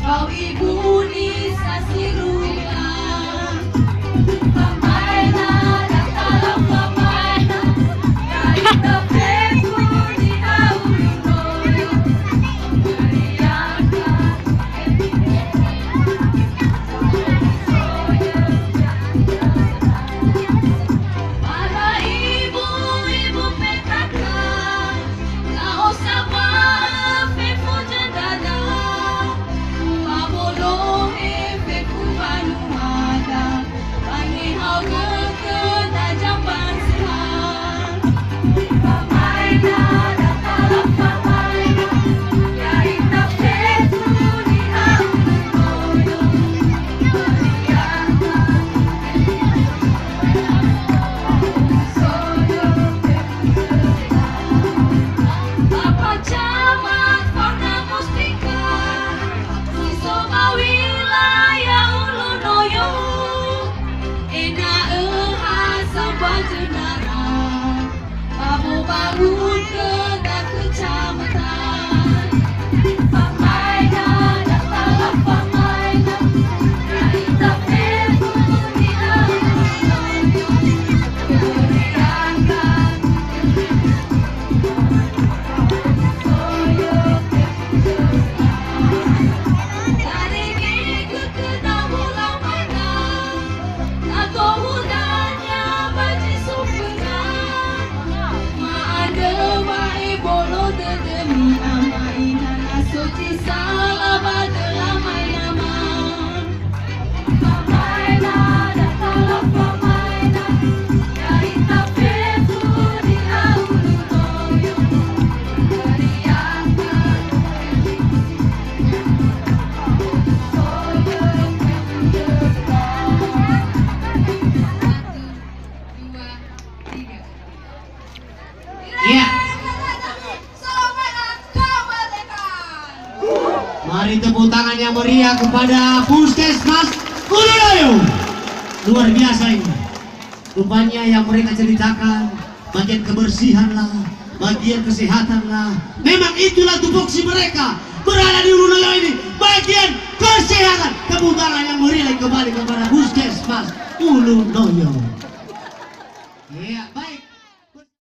Kau imunisasi rumah pemainlah dan kalau pemainlah dari tepeku di Aulinoyo meriahkan para ibu-ibu PKK nggak usah maafin jendana Pabolo efekku anu ada Pangi hau kekena jamban sehat Pamainah dan kalap pamainah Yai tapeku di Aulinoyo meriahkan soyo Bapak Camat Warna Mustika Sisoma wilayah Ulunoyo Ena sambal jenara Babu bangun kena kecamatan Pamainah dan kalap pamainah Yai tapeku di Aulinoyo meriahkan soyo dari minggu ke bulan mana atau hudanya baji supena ma ada wae bolo dedemi amainan asuci salah badalah mainaman pamainah dan kalau pamainah yai tapeku di Aulinoyo meriahkan Iya, Selamat kemerdekaan. mari tepuk tangan yang meriah kepada Puskesmas Ulunoyo. Luar biasa ini. Rupanya yang mereka ceritakan bagian kebersihan lah, bagian kesehatan lah. Memang itulah tupoksi mereka berada di Ulunoyo ini. Bagian kesehatan. Tepuk tangan yang meriah kembali kepada Puskesmas Ulunoyo.